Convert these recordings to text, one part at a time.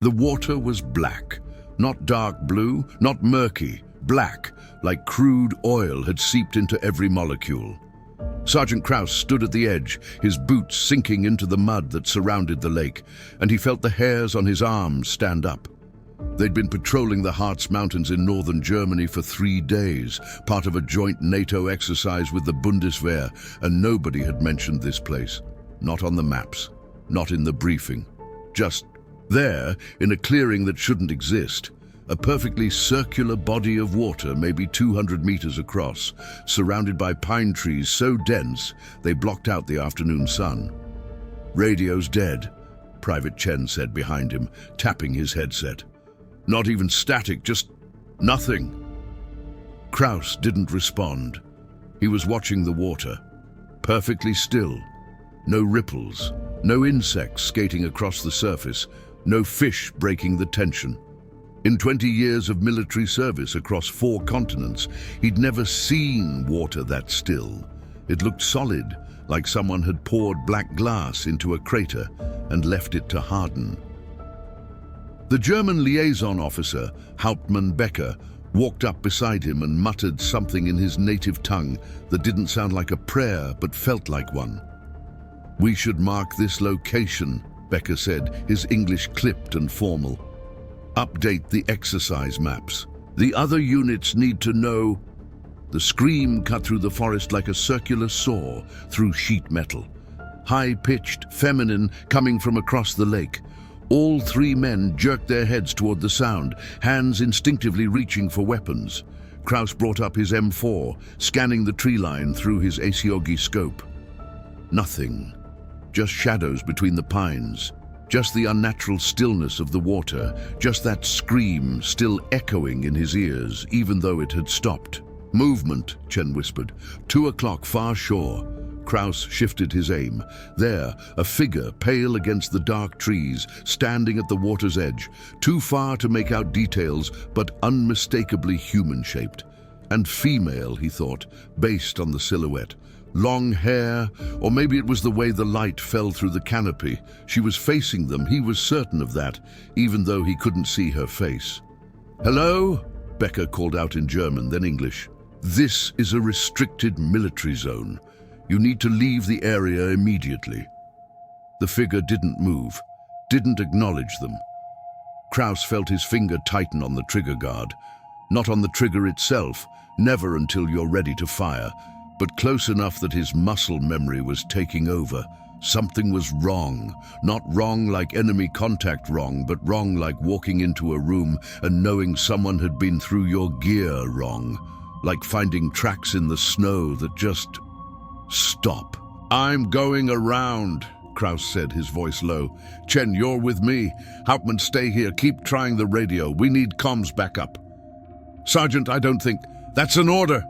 The water was black, not dark blue, not murky, black, like crude oil had seeped into every molecule. Sergeant Krauss stood at the edge, his boots sinking into the mud that surrounded the lake, and he felt the hairs on his arms stand up. They'd been patrolling the Harz mountains in northern Germany for 3 days, part of a joint NATO exercise with the Bundeswehr, and nobody had mentioned this place. Not on the maps, not in the briefing. Just there, in a clearing that shouldn't exist, a perfectly circular body of water maybe 200 meters across, surrounded by pine trees so dense they blocked out the afternoon sun. "Radio's dead," Private Chen said behind him, tapping his headset. "Not even static, just nothing." Krauss didn't respond. He was watching the water, perfectly still. No ripples, no insects skating across the surface, no fish breaking the tension. In 20 years of military service across 4 continents, he'd never seen water that still. It looked solid, like someone had poured black glass into a crater and left it to harden. The German liaison officer, Hauptmann Becker, walked up beside him and muttered something in his native tongue that didn't sound like a prayer but felt like one. "We should mark this location," Becker said, his English clipped and formal. "Update the exercise maps. The other units need to know." The scream cut through the forest like a circular saw through sheet metal. High-pitched, feminine, coming from across the lake. All 3 men jerked their heads toward the sound, hands instinctively reaching for weapons. Krauss brought up his M4, scanning the tree line through his Asiogi scope. Nothing. Just shadows between the pines. Just the unnatural stillness of the water. Just that scream still echoing in his ears, even though it had stopped. "Movement," Chen whispered. 2 o'clock far shore. Krauss shifted his aim. There, a figure pale against the dark trees, standing at the water's edge, too far to make out details, but unmistakably human-shaped. And female, he thought, based on the silhouette. Long hair, or maybe it was the way the light fell through the canopy. She was facing them, he was certain of that, even though he couldn't see her face. "Hello?" Becker called out in German, then English. "This is a restricted military zone. You need to leave the area immediately." The figure didn't move, didn't acknowledge them. Krauss felt his finger tighten on the trigger guard. Not on the trigger itself, never until you're ready to fire, but close enough that his muscle memory was taking over. Something was wrong. Not wrong like enemy contact wrong, but wrong like walking into a room and knowing someone had been through your gear wrong. Like finding tracks in the snow that just... Stop. "I'm going around," Krauss said, his voice low. "Chen, you're with me. Hauptmann, stay here. Keep trying the radio. We need comms backup." "Sergeant, I don't think... That's an order!"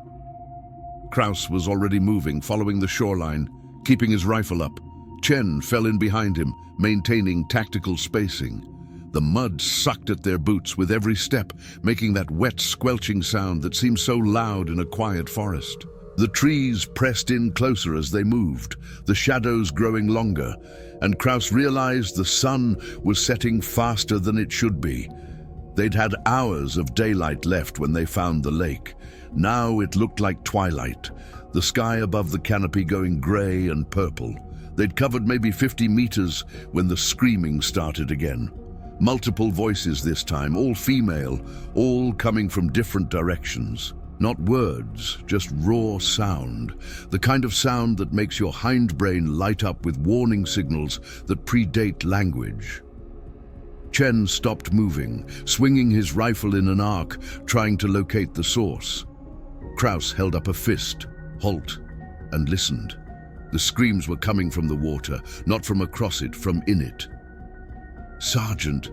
Krauss was already moving, following the shoreline, keeping his rifle up. Chen fell in behind him, maintaining tactical spacing. The mud sucked at their boots with every step, making that wet, squelching sound that seemed so loud in a quiet forest. The trees pressed in closer as they moved, the shadows growing longer, and Krauss realized the sun was setting faster than it should be. They'd had hours of daylight left when they found the lake. Now it looked like twilight, the sky above the canopy going gray and purple. They'd covered maybe 50 meters when the screaming started again. Multiple voices this time, all female, all coming from different directions. Not words, just raw sound. The kind of sound that makes your hindbrain light up with warning signals that predate language. Chen stopped moving, swinging his rifle in an arc, trying to locate the source. Krauss held up a fist, halt, and listened. The screams were coming from the water, not from across it, from in it. "Sergeant."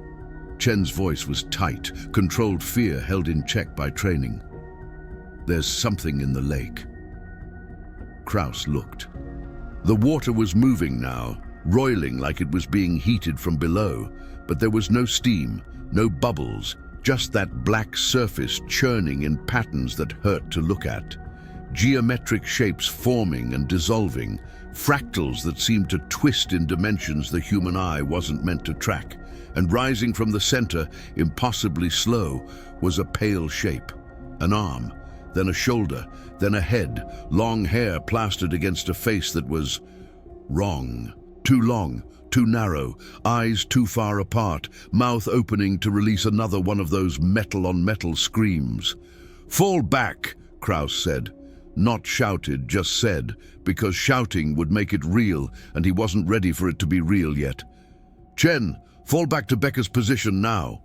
Chen's voice was tight, controlled fear held in check by training. "There's something in the lake." Krauss looked. The water was moving now, roiling like it was being heated from below, but there was no steam, no bubbles, just that black surface churning in patterns that hurt to look at. Geometric shapes forming and dissolving, fractals that seemed to twist in dimensions the human eye wasn't meant to track. and rising from the center, impossibly slow, was a pale shape. An arm, then a shoulder, then a head, long hair plastered against a face that was wrong. Too long, too narrow, eyes too far apart, mouth opening to release another one of those metal-on-metal screams. "Fall back," Krauss said. Not shouted, just said, because shouting would make it real, and he wasn't ready for it to be real yet. "Chen, fall back to Becker's position now."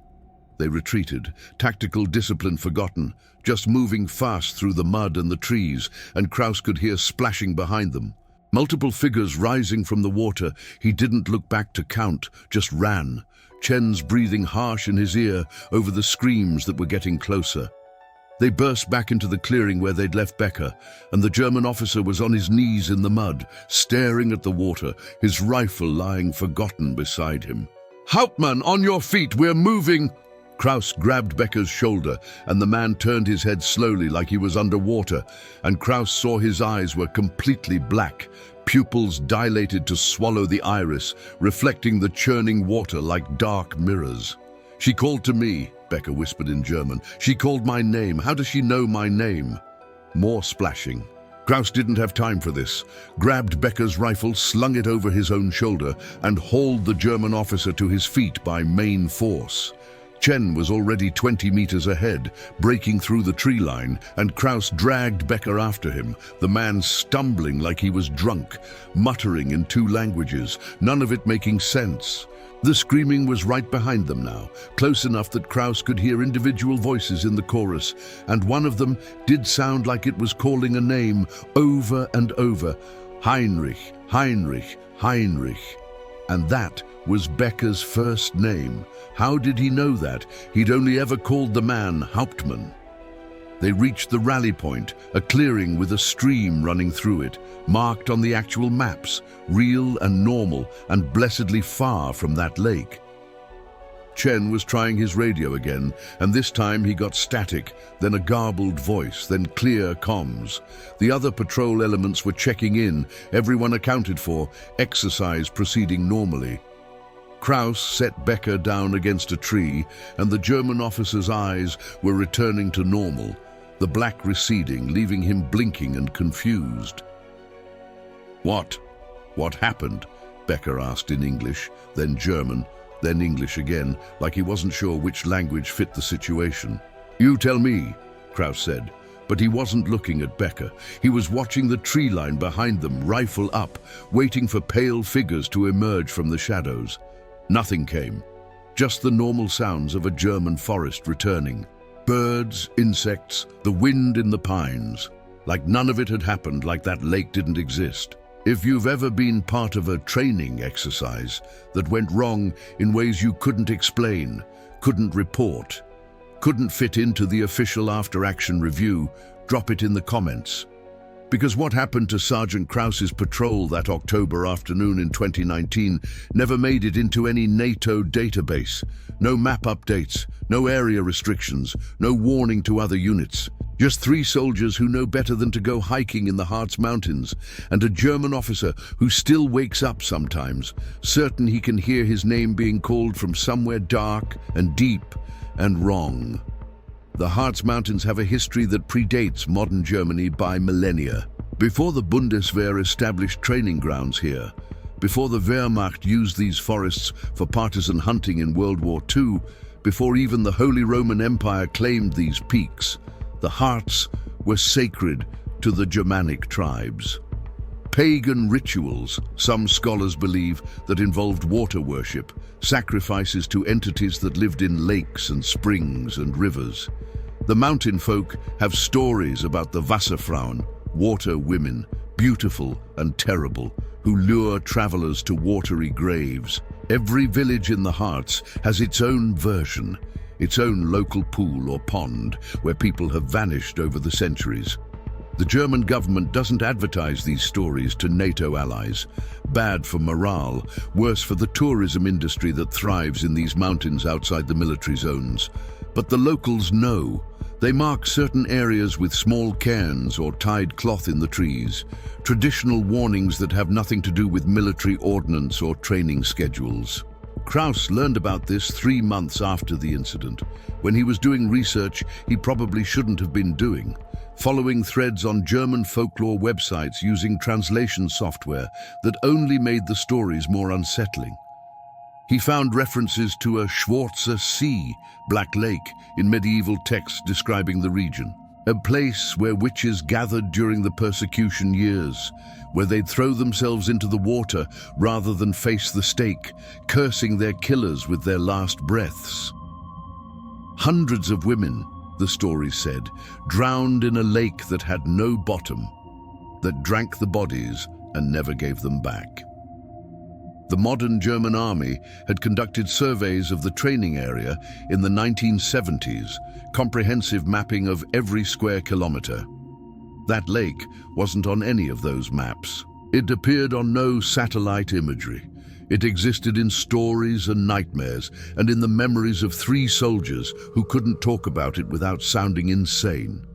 They retreated, tactical discipline forgotten, just moving fast through the mud and the trees, and Krauss could hear splashing behind them. Multiple figures rising from the water. He didn't look back to count, just ran. Chen's breathing harsh in his ear over the screams that were getting closer. They burst back into the clearing where they'd left Becker, and the German officer was on his knees in the mud, staring at the water, his rifle lying forgotten beside him. "Hauptmann, on your feet, we're moving!" Krauss grabbed Becker's shoulder, and the man turned his head slowly like he was underwater, and Krauss saw his eyes were completely black, pupils dilated to swallow the iris, reflecting the churning water like dark mirrors. "She called to me," Becker whispered in German. "She called my name. How does she know my name?" More splashing. Krauss didn't have time for this, grabbed Becker's rifle, slung it over his own shoulder, and hauled the German officer to his feet by main force. Chen was already 20 meters ahead, breaking through the tree line, and Krauss dragged Becker after him, the man stumbling like he was drunk, muttering in two languages, none of it making sense. The screaming was right behind them now, close enough that Krauss could hear individual voices in the chorus, and one of them did sound like it was calling a name over and over. Heinrich, Heinrich, Heinrich. And that was Becker's first name. How did he know that? He'd only ever called the man Hauptmann. They reached the rally point, a clearing with a stream running through it, marked on the actual maps, real and normal, and blessedly far from that lake. Chen was trying his radio again, and this time he got static, then a garbled voice, then clear comms. The other patrol elements were checking in, everyone accounted for, exercise proceeding normally. Krauss set Becker down against a tree, and the German officer's eyes were returning to normal, the black receding, leaving him blinking and confused. "What? What happened?" Becker asked in English, then German, then English again, like he wasn't sure which language fit the situation. "You tell me," Krauss said, but he wasn't looking at Becker. He was watching the tree line behind them, rifle up, waiting for pale figures to emerge from the shadows. Nothing came, just the normal sounds of a German forest returning. Birds, insects, the wind in the pines. Like none of it had happened, like that lake didn't exist. If you've ever been part of a training exercise that went wrong in ways you couldn't explain, couldn't report, couldn't fit into the official after-action review, drop it in the comments. Because what happened to Sergeant Krauss's patrol that October afternoon in 2019 never made it into any NATO database. No map updates, no area restrictions, no warning to other units. Just 3 soldiers who know better than to go hiking in the Harz mountains, and a German officer who still wakes up sometimes, certain he can hear his name being called from somewhere dark and deep and wrong. The Harz Mountains have a history that predates modern Germany by millennia. Before the Bundeswehr established training grounds here, before the Wehrmacht used these forests for partisan hunting in World War II, before even the Holy Roman Empire claimed these peaks, the Harz were sacred to the Germanic tribes. Pagan rituals, some scholars believe, that involved water worship, sacrifices to entities that lived in lakes and springs and rivers. The mountain folk have stories about the Wasserfrauen, water women, beautiful and terrible, who lure travelers to watery graves. Every village in the Harz has its own version, its own local pool or pond where people have vanished over the centuries. The German government doesn't advertise these stories to NATO allies. Bad for morale, worse for the tourism industry that thrives in these mountains outside the military zones. But the locals know. They mark certain areas with small cairns or tied cloth in the trees, traditional warnings that have nothing to do with military ordnance or training schedules. Krauss learned about this 3 months after the incident, when he was doing research he probably shouldn't have been doing, following threads on German folklore websites using translation software that only made the stories more unsettling. He found references to a Schwarze See, Black Lake, in medieval texts describing the region, a place where witches gathered during the persecution years, where they'd throw themselves into the water rather than face the stake, cursing their killers with their last breaths. Hundreds of women, the story said, drowned in a lake that had no bottom, that drank the bodies and never gave them back. The modern German army had conducted surveys of the training area in the 1970s, comprehensive mapping of every square kilometer. That lake wasn't on any of those maps. It appeared on no satellite imagery. It existed in stories and nightmares, and in the memories of 3 soldiers who couldn't talk about it without sounding insane.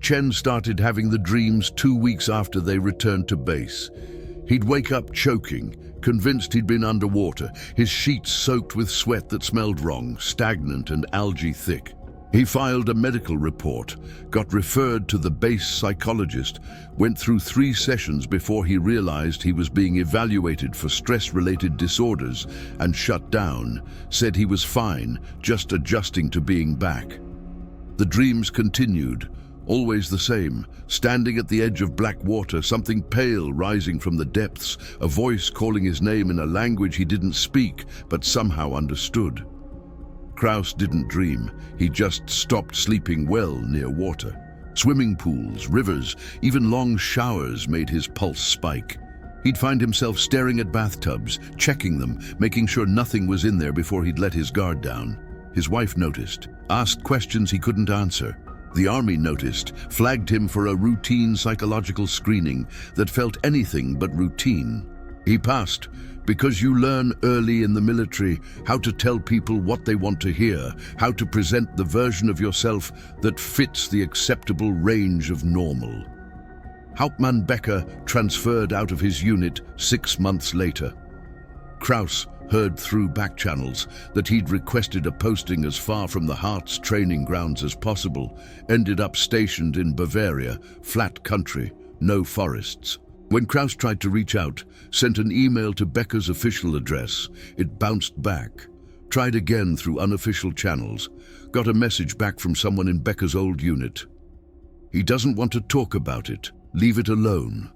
Chen started having the dreams 2 weeks after they returned to base. He'd wake up choking, convinced he'd been underwater, his sheets soaked with sweat that smelled wrong, stagnant and algae thick. He filed a medical report, got referred to the base psychologist, went through 3 sessions before he realized he was being evaluated for stress-related disorders and shut down, said he was fine, just adjusting to being back. The dreams continued, always the same, standing at the edge of black water, something pale rising from the depths, a voice calling his name in a language he didn't speak but somehow understood. Krauss didn't dream, he just stopped sleeping well near water. Swimming pools, rivers, even long showers made his pulse spike. He'd find himself staring at bathtubs, checking them, making sure nothing was in there before he'd let his guard down. His wife noticed, asked questions he couldn't answer. The army noticed, flagged him for a routine psychological screening that felt anything but routine. He passed, because you learn early in the military how to tell people what they want to hear, how to present the version of yourself that fits the acceptable range of normal. Hauptmann Becker transferred out of his unit 6 months later. Krauss heard through back channels that he'd requested a posting as far from the Harz training grounds as possible, ended up stationed in Bavaria, flat country, no forests. When Krauss tried to reach out, sent an email to Becker's official address, it bounced back. Tried again through unofficial channels, got a message back from someone in Becker's old unit. He doesn't want to talk about it, leave it alone.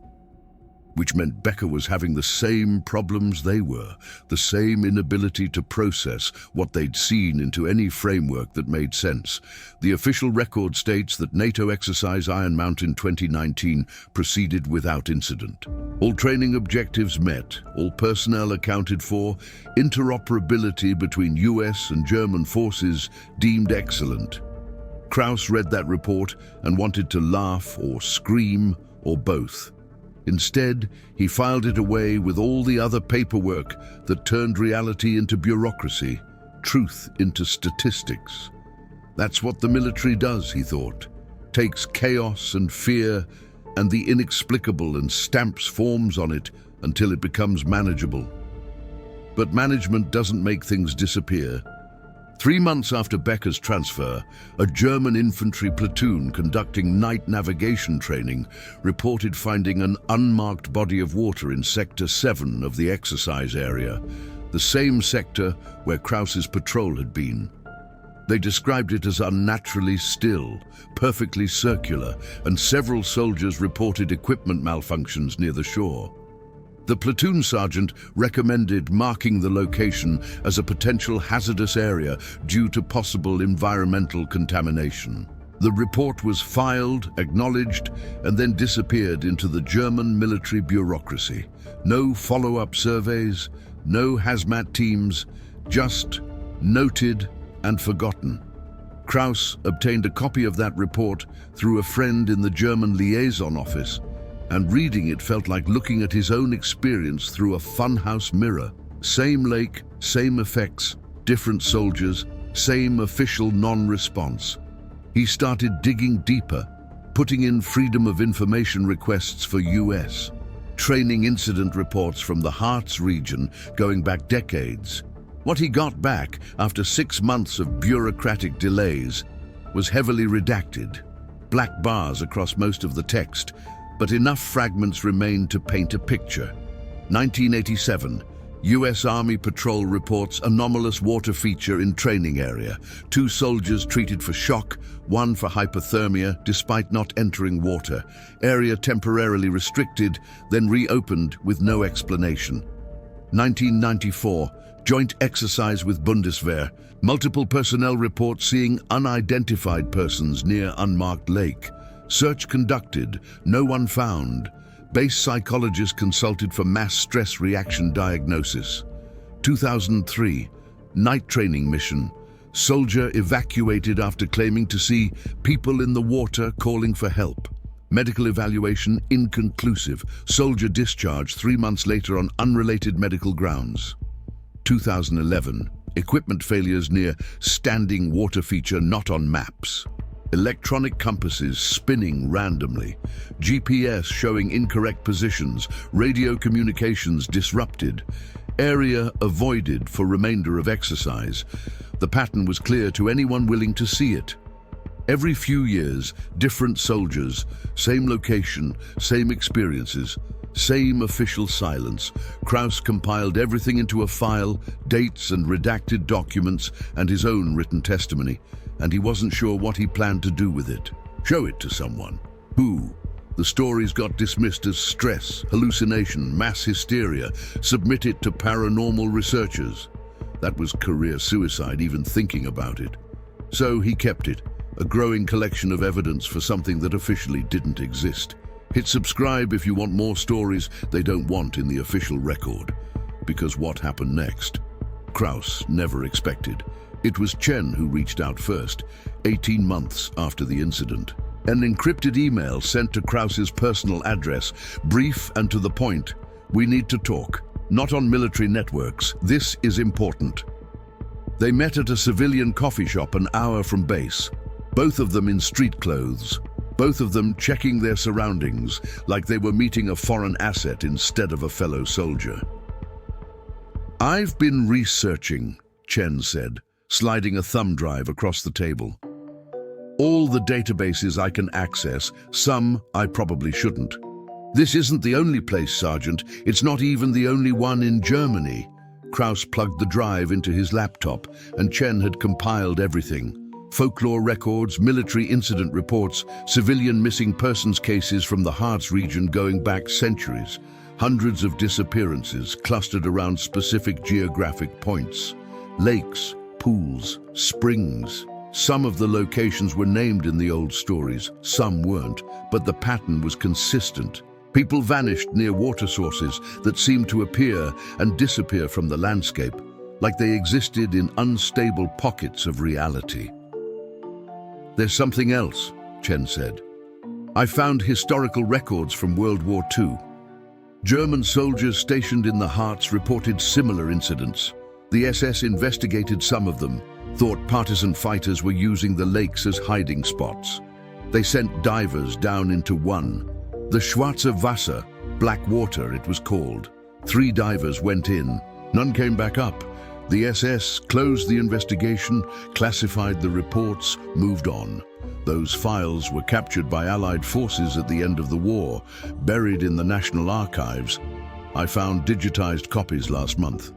Which meant Becker was having the same problems they were, the same inability to process what they'd seen into any framework that made sense. The official record states that NATO exercise Iron Mountain 2019 proceeded without incident. All training objectives met, all personnel accounted for, interoperability between US and German forces deemed excellent. Krauss read that report and wanted to laugh or scream or both. Instead, he filed it away with all the other paperwork that turned reality into bureaucracy, truth into statistics. That's what the military does, he thought. Takes chaos and fear and the inexplicable and stamps forms on it until it becomes manageable. But management doesn't make things disappear. 3 months after Becker's transfer, a German infantry platoon conducting night navigation training reported finding an unmarked body of water in Sector 7 of the exercise area, the same sector where Krauss's patrol had been. They described it as unnaturally still, perfectly circular, and several soldiers reported equipment malfunctions near the shore. The platoon sergeant recommended marking the location as a potential hazardous area due to possible environmental contamination. The report was filed, acknowledged, and then disappeared into the German military bureaucracy. No follow-up surveys, no hazmat teams, just noted and forgotten. Krauss obtained a copy of that report through a friend in the German liaison office, and reading it felt like looking at his own experience through a funhouse mirror. Same lake, same effects, different soldiers, same official non-response. He started digging deeper, putting in Freedom of Information requests for US, training incident reports from the Harz region going back decades. What he got back after 6 months of bureaucratic delays was heavily redacted, black bars across most of the text, but enough fragments remained to paint a picture. 1987, U.S. Army patrol reports anomalous water feature in training area. 2 soldiers treated for shock, 1 for hypothermia despite not entering water. Area temporarily restricted, then reopened with no explanation. 1994, joint exercise with Bundeswehr. Multiple personnel report seeing unidentified persons near unmarked lake. Search conducted, no one found. Base psychologist consulted for mass stress reaction diagnosis. 2003, night training mission. Soldier evacuated after claiming to see people in the water calling for help. Medical evaluation inconclusive. Soldier discharged 3 months later on unrelated medical grounds. 2011, equipment failures near standing water feature not on maps. Electronic compasses spinning randomly, GPS showing incorrect positions, radio communications disrupted, area avoided for remainder of exercise. The pattern was clear to anyone willing to see it. Every few years, different soldiers, same location, same experiences, same official silence. Krauss compiled everything into a file, dates and redacted documents, and his own written testimony, and he wasn't sure what he planned to do with it. Show it to someone. Who? The stories got dismissed as stress, hallucination, mass hysteria. Submit it to paranormal researchers. That was career suicide, even thinking about it. So he kept it, a growing collection of evidence for something that officially didn't exist. Hit subscribe if you want more stories they don't want in the official record. Because what happened next? Krauss never expected. It was Chen who reached out first, 18 months after the incident. An encrypted email sent to Krauss's personal address, brief and to the point. We need to talk. Not on military networks. This is important. They met at a civilian coffee shop an hour from base. Both of them in street clothes. Both of them checking their surroundings, like they were meeting a foreign asset instead of a fellow soldier. I've been researching, Chen said, sliding a thumb drive across the table. All the databases I can access, some I probably shouldn't. This isn't the only place, Sergeant. It's not even the only one in Germany. Krauss plugged the drive into his laptop, and Chen had compiled everything. Folklore records, military incident reports, civilian missing persons cases from the Harz region going back centuries. Hundreds of disappearances clustered around specific geographic points. Lakes, pools, springs. Some of the locations were named in the old stories, some weren't, but the pattern was consistent. People vanished near water sources that seemed to appear and disappear from the landscape, like they existed in unstable pockets of reality. There's something else, Chen said. I found historical records from World War II. German soldiers stationed in the Harz reported similar incidents. The SS investigated some of them, thought partisan fighters were using the lakes as hiding spots. They sent divers down into one. The Schwarze Wasser, Black Water it was called. 3 divers went in. None came back up. The SS closed the investigation, classified the reports, moved on. Those files were captured by Allied forces at the end of the war, buried in the National Archives. I found digitized copies last month.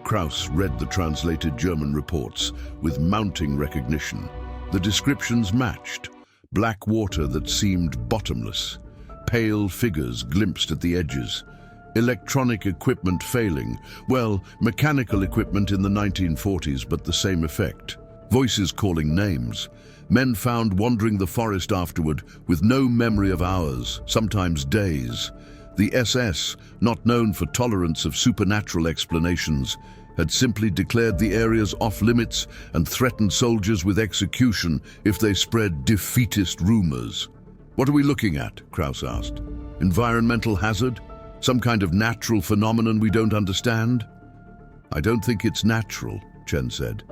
Krauss read the translated German reports with mounting recognition. The descriptions matched. Black water that seemed bottomless. Pale figures glimpsed at the edges. Electronic equipment failing. Well, mechanical equipment in the 1940s, but the same effect. Voices calling names. Men found wandering the forest afterward with no memory of hours, sometimes days. The SS, not known for tolerance of supernatural explanations, had simply declared the areas off-limits and threatened soldiers with execution if they spread defeatist rumors. What are we looking at? Krauss asked. Environmental hazard? Some kind of natural phenomenon we don't understand? I don't think it's natural, Chen said.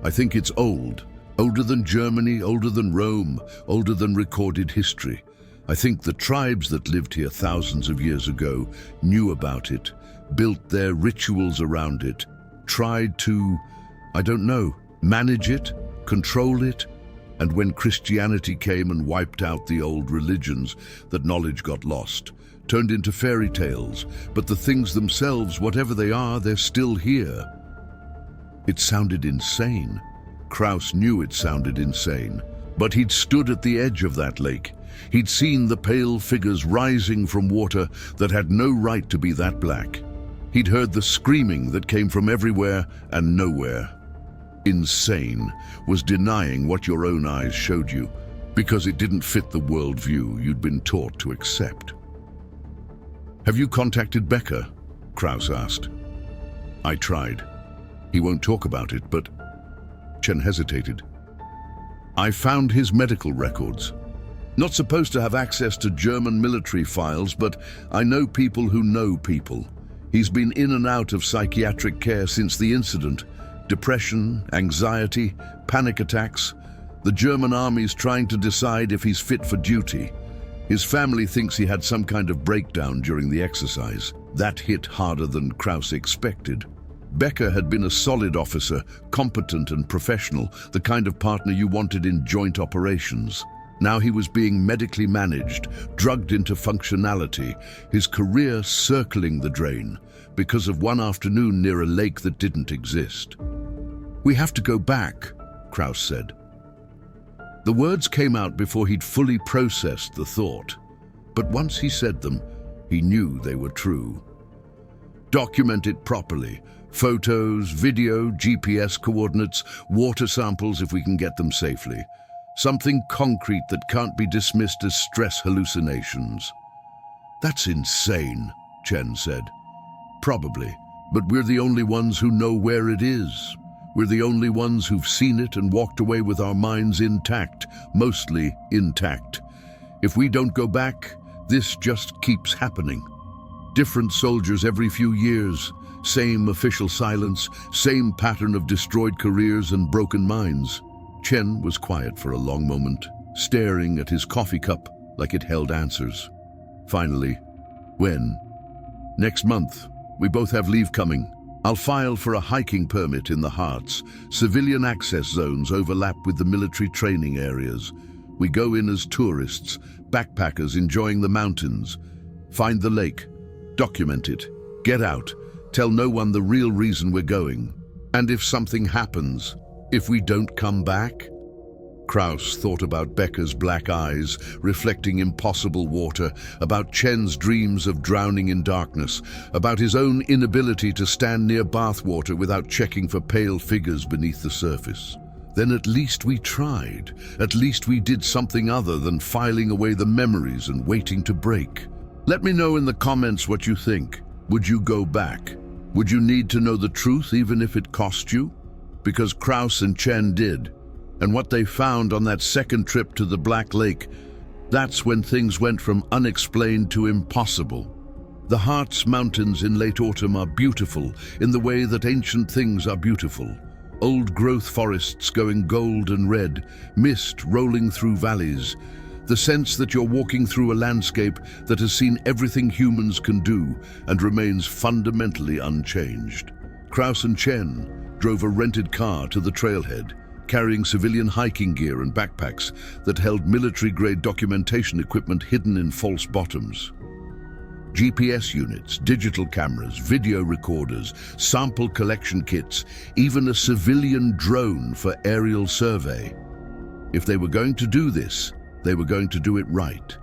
I think it's old. Older than Germany, older than Rome, older than recorded history. I think the tribes that lived here thousands of years ago knew about it, built their rituals around it. tried to, I don't know, manage it, control it. And when Christianity came and wiped out the old religions, that knowledge got lost, turned into fairy tales. But the things themselves, whatever they are, they're still here. It sounded insane. Krauss knew it sounded insane. But he'd stood at the edge of that lake. He'd seen the pale figures rising from water that had no right to be that black. He'd heard the screaming that came from everywhere and nowhere. Insane was denying what your own eyes showed you because it didn't fit the worldview you'd been taught to accept. "Have you contacted Becker?" Krauss asked. "I tried. He won't talk about it, but..." Chen hesitated. "I found his medical records. Not supposed to have access to German military files, but I know people who know people. He's been in and out of psychiatric care since the incident. Depression, anxiety, panic attacks. The German army's trying to decide if he's fit for duty. His family thinks he had some kind of breakdown during the exercise. That hit harder than Krauss expected. Becker had been a solid officer, competent and professional, the kind of partner you wanted in joint operations. Now he was being medically managed, drugged into functionality, his career circling the drain because of one afternoon near a lake that didn't exist. "We have to go back," Krauss said. The words came out before he'd fully processed the thought. But once he said them, he knew they were true. "Document it properly. Photos, video, GPS coordinates, water samples if we can get them safely. Something concrete that can't be dismissed as stress hallucinations." "That's insane," Chen said. "Probably, but we're the only ones who know where it is. We're the only ones who've seen it and walked away with our minds intact, mostly intact. If we don't go back, this just keeps happening. Different soldiers every few years, same official silence, same pattern of destroyed careers and broken minds." Chen was quiet for a long moment, staring at his coffee cup like it held answers. Finally, "When?" "Next month. We both have leave coming. I'll file for a hiking permit in the Harz. Civilian access zones overlap with the military training areas. We go in as tourists, backpackers enjoying the mountains. Find the lake. Document it. Get out. Tell no one the real reason we're going. And if something happens, if we don't come back?" Krauss thought about Becker's black eyes reflecting impossible water, about Chen's dreams of drowning in darkness, about his own inability to stand near bathwater without checking for pale figures beneath the surface. Then at least we tried. At least we did something other than filing away the memories and waiting to break. Let me know in the comments what you think. Would you go back? Would you need to know the truth even if it cost you? Because Krauss and Chen did. And what they found on that second trip to the Black Lake, that's when things went from unexplained to impossible. The Harz Mountains in late autumn are beautiful in the way that ancient things are beautiful. Old-growth forests going gold and red, mist rolling through valleys, the sense that you're walking through a landscape that has seen everything humans can do and remains fundamentally unchanged. Krauss and Chen drove a rented car to the trailhead, carrying civilian hiking gear and backpacks that held military-grade documentation equipment hidden in false bottoms. GPS units, digital cameras, video recorders, sample collection kits, even a civilian drone for aerial survey. If they were going to do this, they were going to do it right.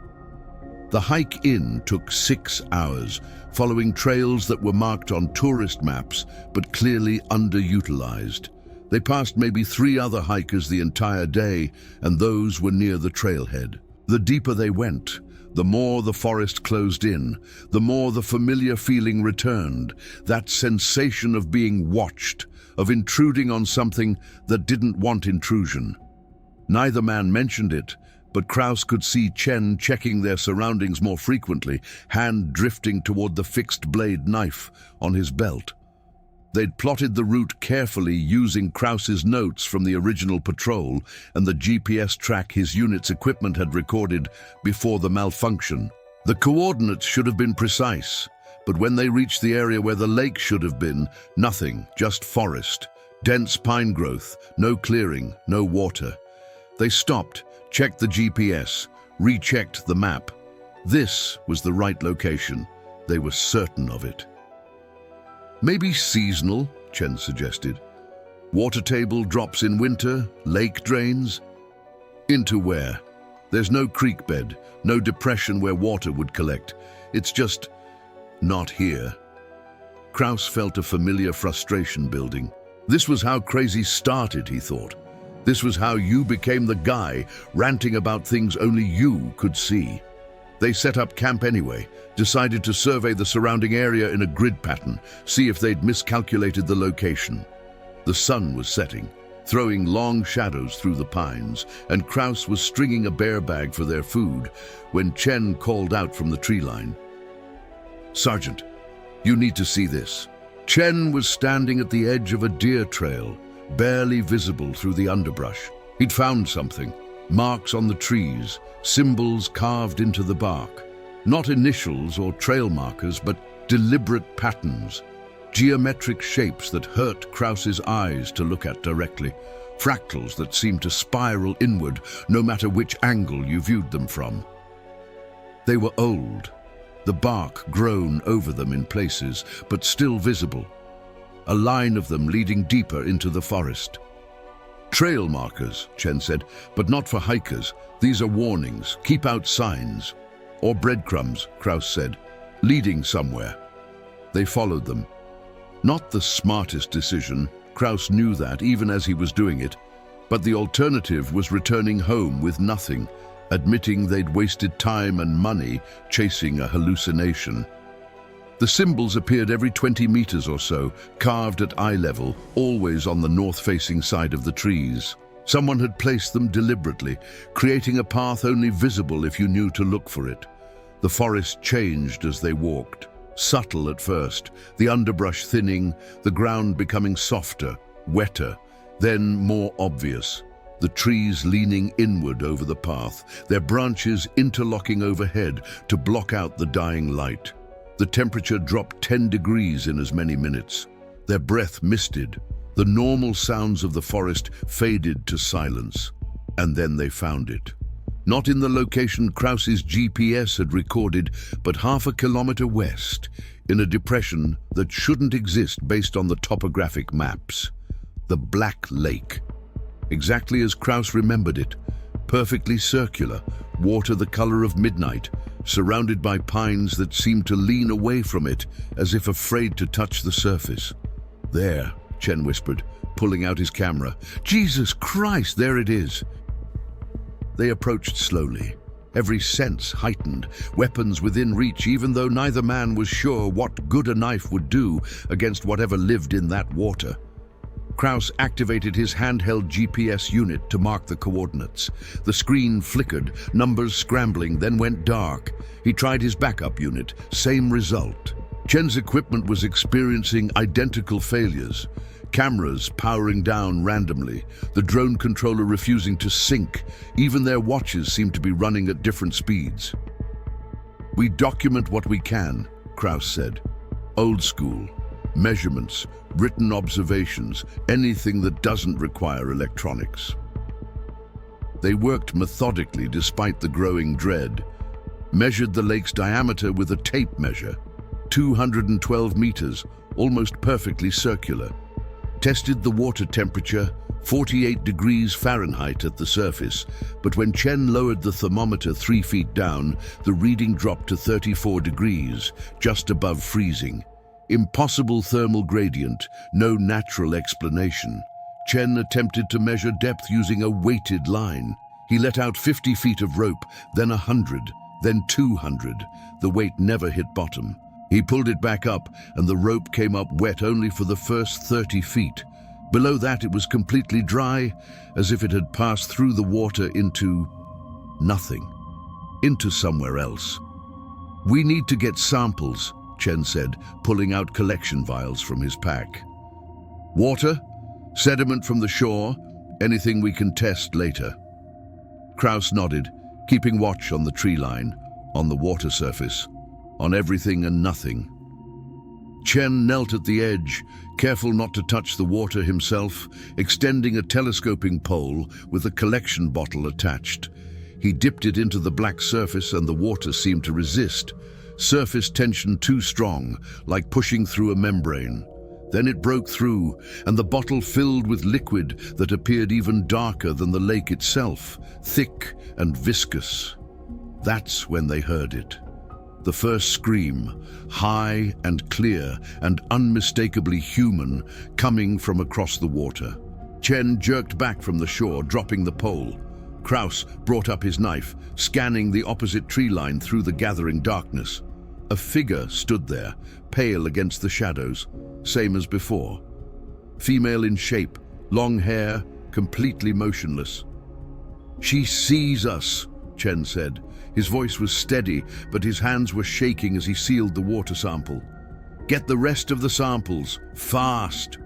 The hike in took 6 hours, following trails that were marked on tourist maps but clearly underutilized. They passed maybe 3 other hikers the entire day, and those were near the trailhead. The deeper they went, the more the forest closed in, the more the familiar feeling returned, that sensation of being watched, of intruding on something that didn't want intrusion. Neither man mentioned it, but Krauss could see Chen checking their surroundings more frequently, hand drifting toward the fixed blade knife on his belt. They'd plotted the route carefully using Krauss's notes from the original patrol and the GPS track his unit's equipment had recorded before the malfunction. The coordinates should have been precise, But when they reached the area where the lake should have been, nothing, just forest. Dense pine growth, no clearing, no water. They stopped, checked the GPS, rechecked the map. This was the right location. They were certain of it. Maybe seasonal, Chen suggested. Water table drops in winter, lake drains. Into where? There's no creek bed, no depression where water would collect. It's just not here. Krauss felt a familiar frustration building. This was how crazy started, he thought. This was how you became the guy ranting about things only you could see. They set up camp anyway, decided to survey the surrounding area in a grid pattern, see if they'd miscalculated the location. The sun was setting, throwing long shadows through the pines, and Krauss was stringing a bear bag for their food when Chen called out from the tree line. "Sergeant, you need to see this." Chen was standing at the edge of a deer trail, barely visible through the underbrush. He'd found something. Marks on the trees, symbols carved into the bark. Not initials or trail markers, but deliberate patterns. Geometric shapes that hurt Krauss's eyes to look at directly. Fractals that seemed to spiral inward, no matter which angle you viewed them from. They were old. The bark grown over them in places, but still visible. A line of them leading deeper into the forest. "Trail markers," Chen said, "but not for hikers. These are warnings, keep out signs." "Or breadcrumbs," Krauss said, "leading somewhere." They followed them. Not the smartest decision, Krauss knew that even as he was doing it, but the alternative was returning home with nothing, admitting they'd wasted time and money chasing a hallucination. The symbols appeared every 20 meters or so, carved at eye level, always on the north-facing side of the trees. Someone had placed them deliberately, creating a path only visible if you knew to look for it. The forest changed as they walked. Subtle at first, the underbrush thinning, the ground becoming softer, wetter, then more obvious. The trees leaning inward over the path, their branches interlocking overhead to block out the dying light. The temperature dropped 10 degrees in as many minutes. Their breath misted. The normal sounds of the forest faded to silence. And then they found it. Not in the location Krauss's GPS had recorded, but half a kilometer west, in a depression that shouldn't exist based on the topographic maps. The Black Lake. Exactly as Krauss remembered it, perfectly circular, water the color of midnight, surrounded by pines that seemed to lean away from it, as if afraid to touch the surface. "There," Chen whispered, pulling out his camera. "Jesus Christ, there it is!" They approached slowly, every sense heightened, weapons within reach, even though neither man was sure what good a knife would do against whatever lived in that water. Krauss activated his handheld GPS unit to mark the coordinates. The screen flickered, numbers scrambling, then went dark. He tried his backup unit, same result. Chen's equipment was experiencing identical failures. Cameras powering down randomly, the drone controller refusing to sync. Even their watches seemed to be running at different speeds. "We document what we can," Krauss said. "Old school. Measurements, written observations, anything that doesn't require electronics." They worked methodically despite the growing dread. Measured the lake's diameter with a tape measure, 212 meters, almost perfectly circular. Tested the water temperature, 48 degrees Fahrenheit at the surface, but when Chen lowered the thermometer 3 feet down, the reading dropped to 34 degrees, just above freezing. Impossible thermal gradient, no natural explanation. Chen attempted to measure depth using a weighted line. He let out 50 feet of rope, then 100, then 200. The weight never hit bottom. He pulled it back up, and the rope came up wet only for the first 30 feet. Below that, it was completely dry, as if it had passed through the water into nothing, into somewhere else. "We need to get samples," Chen said, pulling out collection vials from his pack. "Water? Sediment from the shore? Anything we can test later?" Krauss nodded, keeping watch on the tree line, on the water surface, on everything and nothing. Chen knelt at the edge, careful not to touch the water himself, extending a telescoping pole with a collection bottle attached. He dipped it into the black surface and the water seemed to resist. Surface tension too strong, like pushing through a membrane. Then it broke through, and the bottle filled with liquid that appeared even darker than the lake itself, thick and viscous. That's when they heard it. The first scream, high and clear and unmistakably human, coming from across the water. Chen jerked back from the shore, dropping the pole. Krauss brought up his knife, scanning the opposite tree line through the gathering darkness. A figure stood there, pale against the shadows, same as before. Female in shape, long hair, completely motionless. "She sees us," Chen said. His voice was steady, but his hands were shaking as he sealed the water sample. "Get the rest of the samples, fast!"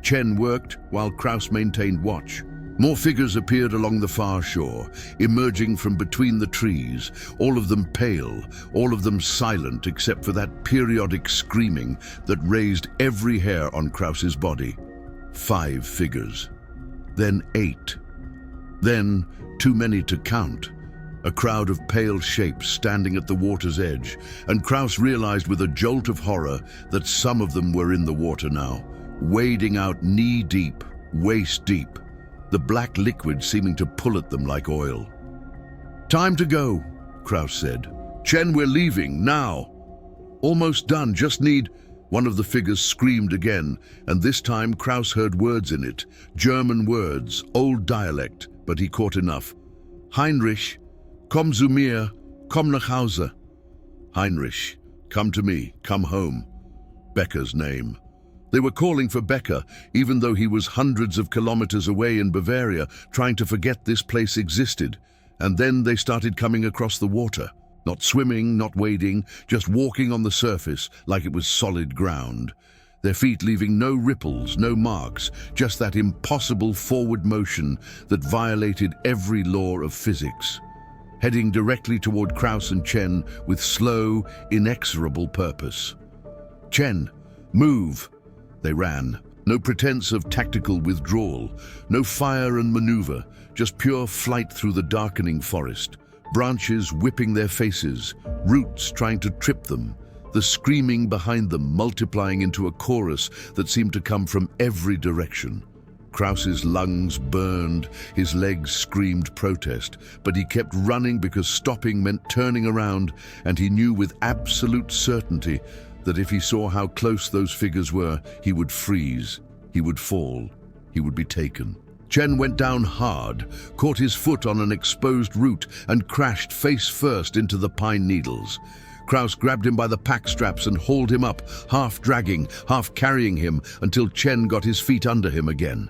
Chen worked while Krauss maintained watch. More figures appeared along the far shore, emerging from between the trees, all of them pale, all of them silent except for that periodic screaming that raised every hair on Krauss's body. 5 figures. Then 8. Then, too many to count. A crowd of pale shapes standing at the water's edge, and Krauss realized with a jolt of horror that some of them were in the water now, wading out knee-deep, waist-deep, the black liquid seeming to pull at them like oil. "Time to go," Krauss said. "Chen, we're leaving, now." "Almost done, just need—" One of the figures screamed again, and this time Krauss heard words in it, German words, old dialect, but he caught enough. "Heinrich, komm zu mir, komm nach Hause." Heinrich, come to me, come home. Becker's name. They were calling for Becker, even though he was hundreds of kilometers away in Bavaria, trying to forget this place existed. And then they started coming across the water. Not swimming, not wading, just walking on the surface like it was solid ground. Their feet leaving no ripples, no marks, just that impossible forward motion that violated every law of physics. Heading directly toward Krauss and Chen with slow, inexorable purpose. "Chen, move!" They ran. No pretense of tactical withdrawal, no fire and maneuver, just pure flight through the darkening forest. Branches whipping their faces, roots trying to trip them, the screaming behind them multiplying into a chorus that seemed to come from every direction. Krauss's lungs burned, his legs screamed protest, but he kept running because stopping meant turning around, and he knew with absolute certainty that if he saw how close those figures were, he would freeze, he would fall, he would be taken. Chen went down hard, caught his foot on an exposed root, and crashed face first into the pine needles. Krauss grabbed him by the pack straps and hauled him up, half dragging, half carrying him, until Chen got his feet under him again.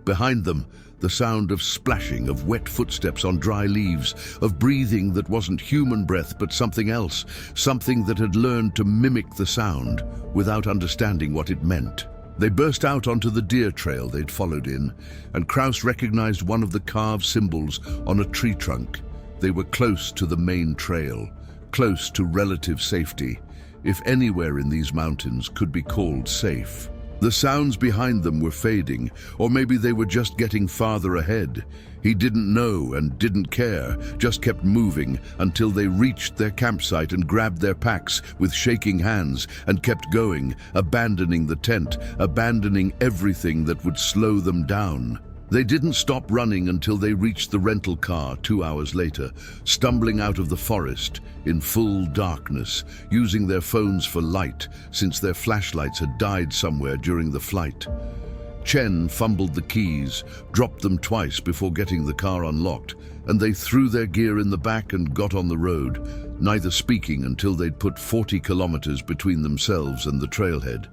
Behind them, the sound of splashing, of wet footsteps on dry leaves, of breathing that wasn't human breath but something else, something that had learned to mimic the sound without understanding what it meant. They burst out onto the deer trail they'd followed in, and Krauss recognized one of the carved symbols on a tree trunk. They were close to the main trail, close to relative safety, if anywhere in these mountains could be called safe. The sounds behind them were fading, or maybe they were just getting farther ahead. He didn't know and didn't care, just kept moving until they reached their campsite and grabbed their packs with shaking hands and kept going, abandoning the tent, abandoning everything that would slow them down. They didn't stop running until they reached the rental car 2 hours later, stumbling out of the forest in full darkness, using their phones for light since their flashlights had died somewhere during the flight. Chen fumbled the keys, dropped them twice before getting the car unlocked, and they threw their gear in the back and got on the road, neither speaking until they'd put 40 kilometers between themselves and the trailhead.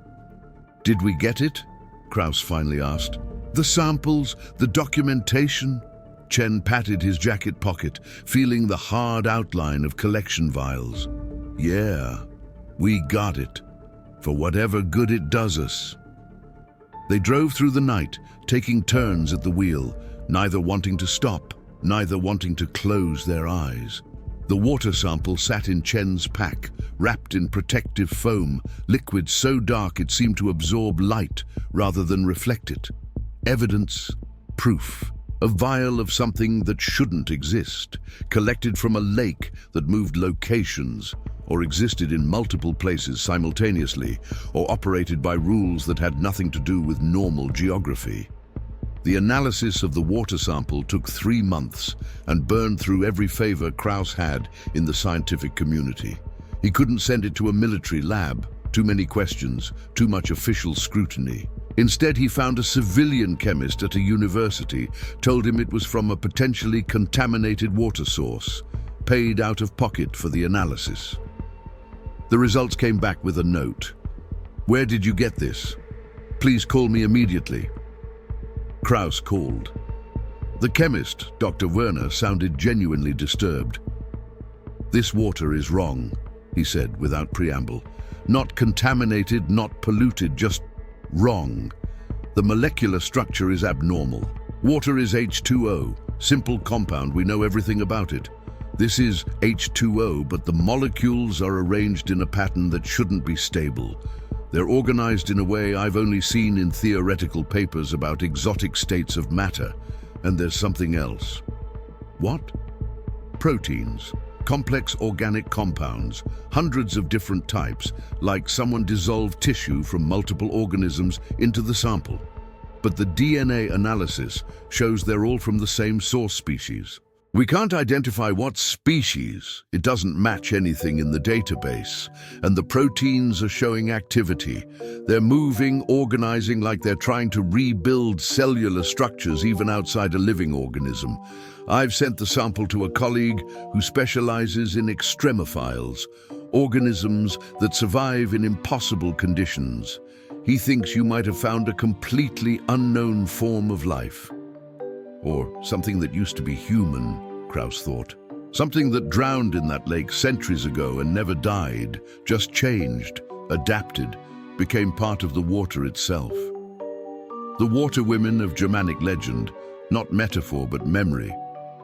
"Did we get it?" Krauss finally asked. "The samples, the documentation?" Chen patted his jacket pocket, feeling the hard outline of collection vials. "Yeah, we got it, for whatever good it does us." They drove through the night, taking turns at the wheel, neither wanting to stop, neither wanting to close their eyes. The water sample sat in Chen's pack, wrapped in protective foam, liquid so dark it seemed to absorb light rather than reflect it. Evidence, proof. A vial of something that shouldn't exist, collected from a lake that moved locations, or existed in multiple places simultaneously, or operated by rules that had nothing to do with normal geography. The analysis of the water sample took 3 months and burned through every favor Krauss had in the scientific community. He couldn't send it to a military lab. Too many questions, too much official scrutiny. Instead, he found a civilian chemist at a university, told him it was from a potentially contaminated water source, paid out of pocket for the analysis. The results came back with a note. "Where did you get this? Please call me immediately." Krauss called. The chemist, Dr. Werner, sounded genuinely disturbed. "This water is wrong," he said without preamble. "Not contaminated, not polluted, just wrong. The molecular structure is abnormal. Water is H2O, simple compound, we know everything about it. This is H2O, but the molecules are arranged in a pattern that shouldn't be stable. They're organized in a way I've only seen in theoretical papers about exotic states of matter. And there's something else." "What?" "Proteins. Complex organic compounds, hundreds of different types, like someone dissolved tissue from multiple organisms into the sample. But the DNA analysis shows they're all from the same source species. We can't identify what species. It doesn't match anything in the database. And the proteins are showing activity. They're moving, organizing like they're trying to rebuild cellular structures even outside a living organism. I've sent the sample to a colleague who specializes in extremophiles, organisms that survive in impossible conditions. He thinks you might have found a completely unknown form of life. Or something that used to be human, Krauss thought. Something that drowned in that lake centuries ago and never died, just changed, adapted, became part of the water itself. The water women of Germanic legend, not metaphor but memory.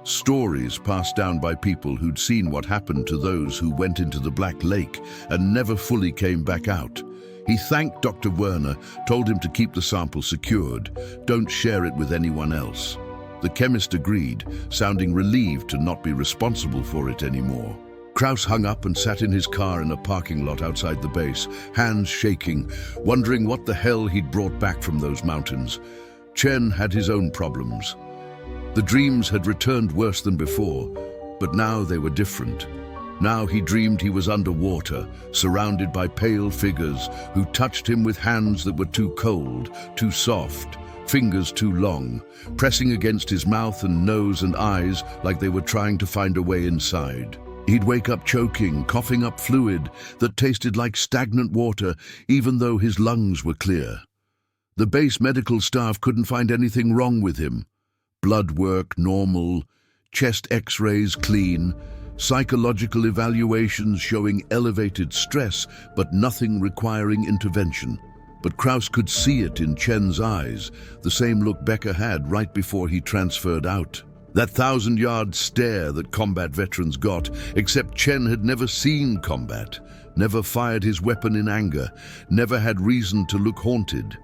Stories passed down by people who'd seen what happened to those who went into the Black Lake and never fully came back out. He thanked Dr. Werner, told him to keep the sample secured, don't share it with anyone else. The chemist agreed, sounding relieved to not be responsible for it anymore. Krauss hung up and sat in his car in a parking lot outside the base, hands shaking, wondering what the hell he'd brought back from those mountains. Chen had his own problems. The dreams had returned worse than before, but now they were different. Now he dreamed he was underwater, surrounded by pale figures who touched him with hands that were too cold, too soft, fingers too long, pressing against his mouth and nose and eyes like they were trying to find a way inside. He'd wake up choking, coughing up fluid that tasted like stagnant water, even though his lungs were clear. The base medical staff couldn't find anything wrong with him. Blood work normal, chest x-rays clean, psychological evaluations showing elevated stress, but nothing requiring intervention. But Krauss could see it in Chen's eyes, the same look Becker had right before he transferred out. That 1,000-yard stare that combat veterans got, except Chen had never seen combat, never fired his weapon in anger, never had reason to look haunted.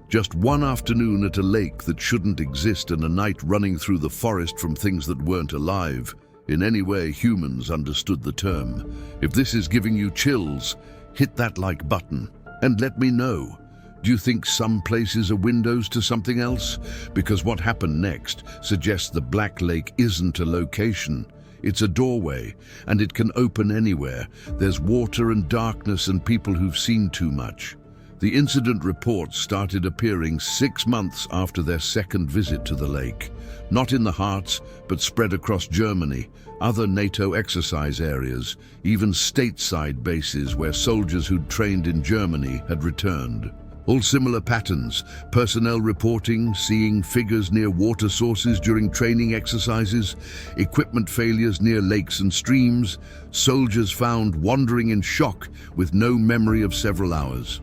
Just one afternoon at a lake that shouldn't exist and a night running through the forest from things that weren't alive. In any way humans understood the term. If this is giving you chills, hit that like button and let me know. Do you think some places are windows to something else? Because what happened next suggests the Black Lake isn't a location. It's a doorway, and it can open anywhere. There's water and darkness and people who've seen too much. The incident reports started appearing 6 months after their second visit to the lake. Not in the Harz, but spread across Germany, other NATO exercise areas, even stateside bases where soldiers who'd trained in Germany had returned. All similar patterns, personnel reporting, seeing figures near water sources during training exercises, equipment failures near lakes and streams, soldiers found wandering in shock with no memory of several hours.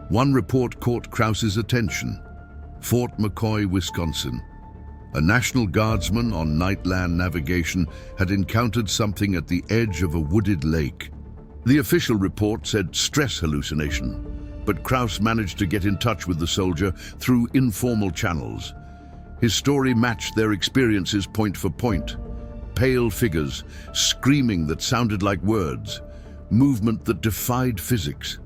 One report caught Krauss's attention. Fort McCoy, Wisconsin. A National Guardsman on night-land navigation had encountered something at the edge of a wooded lake. The official report said stress hallucination, but Krauss managed to get in touch with the soldier through informal channels. His story matched their experiences point for point. Pale figures, screaming that sounded like words, movement that defied physics,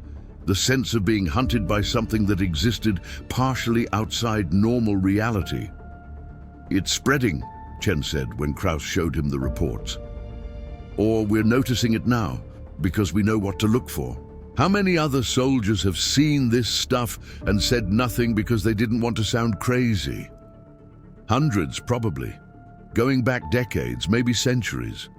the sense of being hunted by something that existed partially outside normal reality. "It's spreading," Chen said when Krauss showed him the reports. "Or we're noticing it now, because we know what to look for." How many other soldiers have seen this stuff and said nothing because they didn't want to sound crazy? Hundreds, probably. Going back decades, maybe centuries.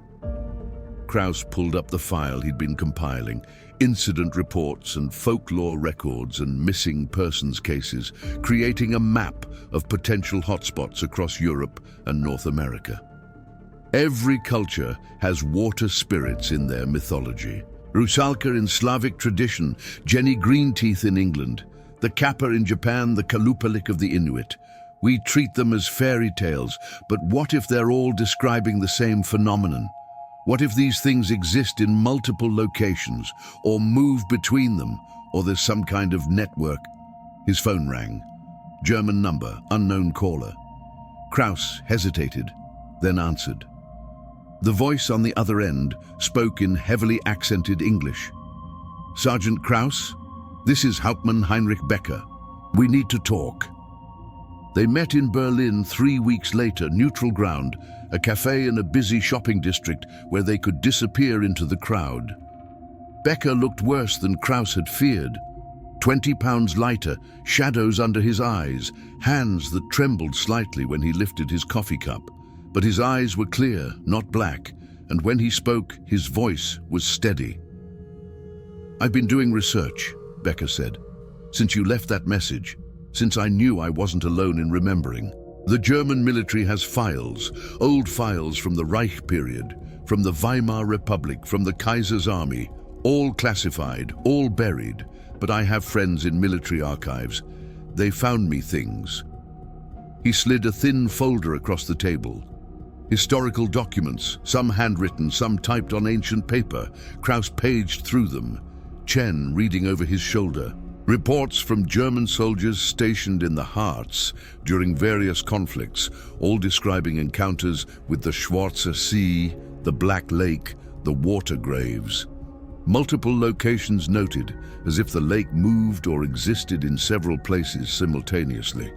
Krauss pulled up the file he'd been compiling, incident reports and folklore records and missing persons cases, creating a map of potential hotspots across Europe and North America. Every culture has water spirits in their mythology. Rusalka in Slavic tradition, Jenny Greenteeth in England, the Kappa in Japan, the Kalupalik of the Inuit. We treat them as fairy tales, but what if they're all describing the same phenomenon? What if these things exist in multiple locations, or move between them, or there's some kind of network? His phone rang. German number, unknown caller. Krauss hesitated, then answered. The voice on the other end spoke in heavily accented English. "Sergeant Krauss, this is Hauptmann Becker. We need to talk." They met in Berlin 3 weeks later, neutral ground, a cafe in a busy shopping district where they could disappear into the crowd. Becker looked worse than Krauss had feared. 20 pounds lighter, shadows under his eyes, hands that trembled slightly when he lifted his coffee cup. But his eyes were clear, not black, and when he spoke, his voice was steady. "I've been doing research," Becker said, "since you left that message, since I knew I wasn't alone in remembering. The German military has files, old files from the Reich period, from the Weimar Republic, from the Kaiser's army, all classified, all buried, but I have friends in military archives. They found me things." He slid a thin folder across the table. Historical documents, some handwritten, some typed on ancient paper. Krauss paged through them, Chen reading over his shoulder. Reports from German soldiers stationed in the Harz during various conflicts, all describing encounters with the Schwarze Sea, the Black Lake, the water graves. Multiple locations noted, as if the lake moved or existed in several places simultaneously.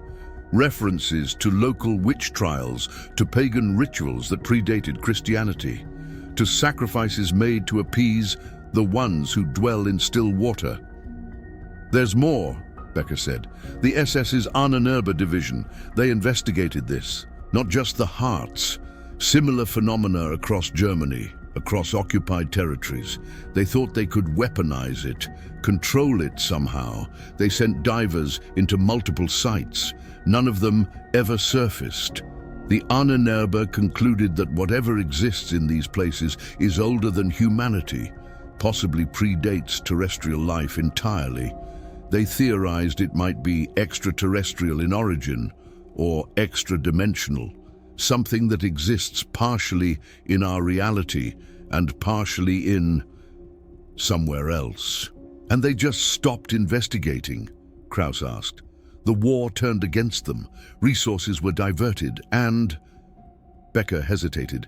References to local witch trials, to pagan rituals that predated Christianity, to sacrifices made to appease the ones who dwell in still water. "There's more," Becker said. "The SS's Ahnenerbe division, they investigated this. Not just the Harz. Similar phenomena across Germany, across occupied territories. They thought they could weaponize it, control it somehow. They sent divers into multiple sites. None of them ever surfaced. The Ahnenerbe concluded that whatever exists in these places is older than humanity, possibly predates terrestrial life entirely. They theorized it might be extraterrestrial in origin, or extra-dimensional, something that exists partially in our reality and partially in somewhere else." "And they just stopped investigating?" Krauss asked. "The war turned against them, resources were diverted, and—" Becker hesitated.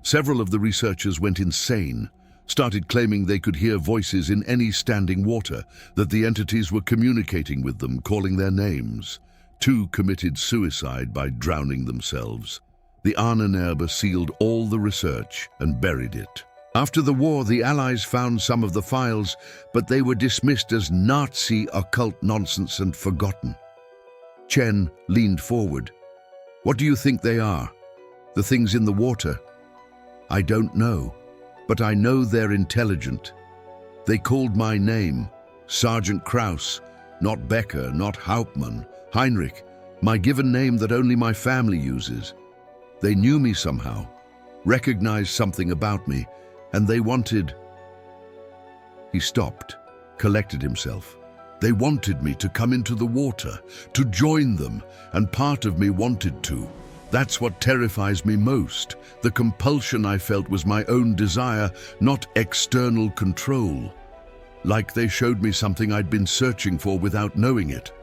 "Several of the researchers went insane, started claiming they could hear voices in any standing water, that the entities were communicating with them, calling their names. 2 committed suicide by drowning themselves. The Ahnenerbe sealed all the research and buried it. After the war, the Allies found some of the files, but they were dismissed as Nazi occult nonsense and forgotten." Chen leaned forward. "What do you think they are? The things in the water?" "I don't know, but I know they're intelligent. They called my name, Sergeant Krauss, not Becker, not Hauptmann, Heinrich, my given name that only my family uses. They knew me somehow, recognized something about me, and they wanted—" He stopped, collected himself. "They wanted me to come into the water, to join them, and part of me wanted to. That's what terrifies me most. The compulsion I felt was my own desire, not external control. Like they showed me something I'd been searching for without knowing it.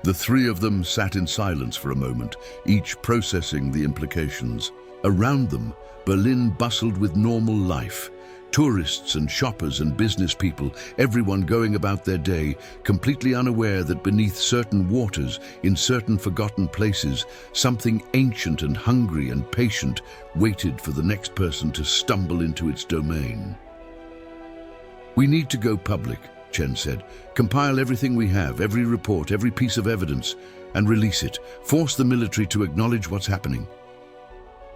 The three of them sat in silence for a moment, each processing the implications. Around them, Berlin bustled with normal life. Tourists and shoppers and business people, everyone going about their day, completely unaware that beneath certain waters, in certain forgotten places, something ancient and hungry and patient waited for the next person to stumble into its domain. "We need to go public," Chen said. "Compile everything we have, every report, every piece of evidence, and release it. Force the military to acknowledge what's happening."